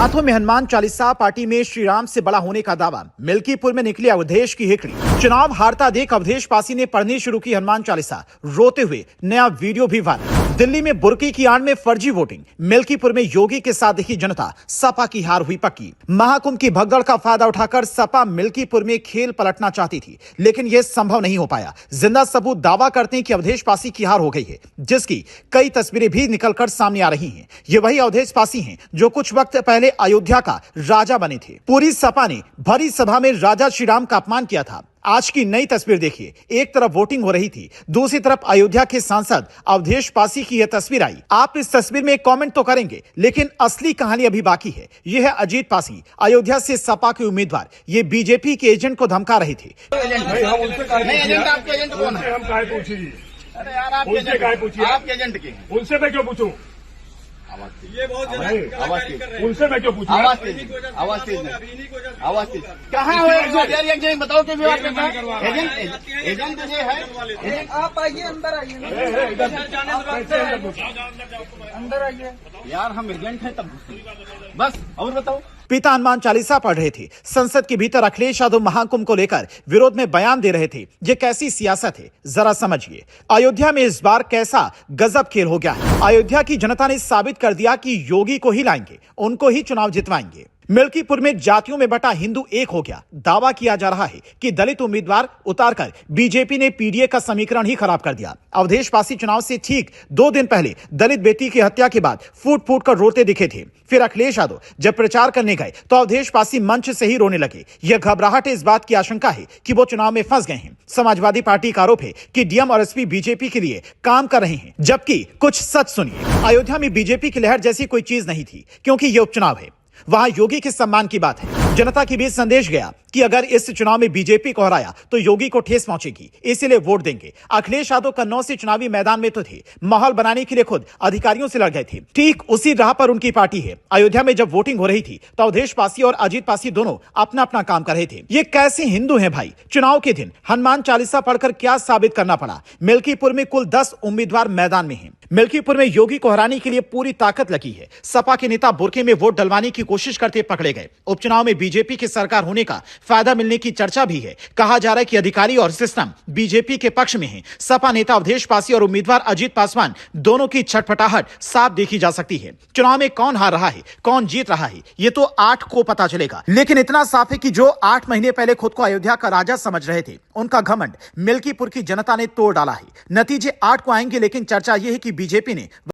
हाथों में हनुमान चालीसा, पार्टी में श्री राम से बड़ा होने का दावा। मिल्कीपुर में निकली अवधेश की हिकड़ी। चुनाव हारता देख अवधेश पासी ने पढ़नी शुरू की हनुमान चालीसा, रोते हुए नया वीडियो भी वायरल। दिल्ली में बुर्की की आड़ में फर्जी वोटिंग, मिल्कीपुर में योगी के साथ दिखी जनता, सपा की हार हुई पक्की। महाकुंभ की भगदड़ का फायदा उठाकर सपा मिल्कीपुर में खेल पलटना चाहती थी, लेकिन यह संभव नहीं हो पाया। जिंदा सबूत दावा करते हैं कि अवधेश पासी की हार हो गई है, जिसकी कई तस्वीरें भी निकलकर सामने आ रही हैं। ये वही अवधेश पासी हैं जो कुछ वक्त पहले अयोध्या का राजा बने थे। पूरी सपा ने भरी सभा में राजा श्री राम का अपमान किया था। आज की नई तस्वीर देखिए, एक तरफ वोटिंग हो रही थी, दूसरी तरफ अयोध्या के सांसद अवधेश पासी की यह तस्वीर आई। आप इस तस्वीर में कमेंट तो करेंगे, लेकिन असली कहानी अभी बाकी है। यह है अजीत पासी, अयोध्या से सपा के उम्मीदवार। ये बीजेपी के एजेंट को धमका रहे थे। आपके एजेंट के उनसे मैं क्यों पूछूं? ये बहुत उनसे मैं क्यों पूछूं? आवाज तेज कहाँ हो? एजेंट बताओ कि एजेंट ये है। आप आइए, अंदर आइए, अंदर आइए। यार हम एजेंट हैं तब बस। और बताओ। पिता हनुमान चालीसा पढ़ रहे थे, संसद के भीतर अखिलेश यादव महाकुंभ को लेकर विरोध में बयान दे रहे थे। ये कैसी सियासत है, जरा समझिए। अयोध्या में इस बार कैसा गजब खेल हो गया है। अयोध्या की जनता ने साबित कर दिया कि योगी को ही लाएंगे, उनको ही चुनाव जितवाएंगे। मिल्कीपुर में जातियों में बटा हिंदू एक हो गया। दावा किया जा रहा है कि दलित उम्मीदवार उतारकर बीजेपी ने पीडीए का समीकरण ही खराब कर दिया। अवधेश पासी चुनाव से ठीक 2 दिन पहले दलित बेटी की हत्या के बाद फूट फूट कर रोते दिखे थे। फिर अखिलेश यादव जब प्रचार करने गए तो अवधेश पासी मंच से ही रोने लगे। यह घबराहट इस बात की आशंका है कि वो चुनाव में फंस गए हैं। समाजवादी पार्टी का आरोप है कि डीएम और एसपी बीजेपी के लिए काम कर रहे हैं, जबकि कुछ सच सुनिए। अयोध्या में बीजेपी की लहर जैसी कोई चीज नहीं थी, क्योंकि यह उपचुनाव है। वहां योगी के सम्मान की बात है। जनता के बीच संदेश गया कि अगर इस चुनाव में बीजेपी को हराया तो योगी को ठेस पहुंचेगी, इसीलिए वोट देंगे। अखिलेश यादव कन्नौज से चुनावी मैदान में तो थे, माहौल बनाने के लिए खुद अधिकारियों से लड़ गए थे। ठीक उसी राह पर उनकी पार्टी है। अयोध्या में जब वोटिंग हो रही थी तो अवधेश पासी और अजीत पासी दोनों अपना अपना काम कर रहे थे। ये कैसे हिंदू हैं भाई? चुनाव के दिन हनुमान चालीसा पढ़कर क्या साबित करना पड़ा? मिल्कीपुर में कुल 10 उम्मीदवार मैदान में हैं। मिल्कीपुर में योगी को हराने के लिए पूरी ताकत लगी है। सपा के नेता बुर्के में वोट डलवाने की कोशिश करते पकड़े गए। उपचुनाव में बीजेपी की सरकार होने का फायदा मिलने की चर्चा भी है। कहा जा रहा है कि अधिकारी और सिस्टम बीजेपी के पक्ष में है। सपा नेता अवधेश पासी और उम्मीदवार अजीत पासवान दोनों की छटपटाहट साफ देखी जा सकती है। चुनाव में कौन हार रहा है, कौन जीत रहा है, ये तो 8 को पता चलेगा। लेकिन इतना साफ है कि जो 8 महीने पहले खुद को अयोध्या का राजा समझ रहे थे, उनका घमंड मिल्कीपुर की जनता ने तोड़ डाला है। नतीजे 8 को आएंगे, लेकिन चर्चा यह है कि बीजेपी ने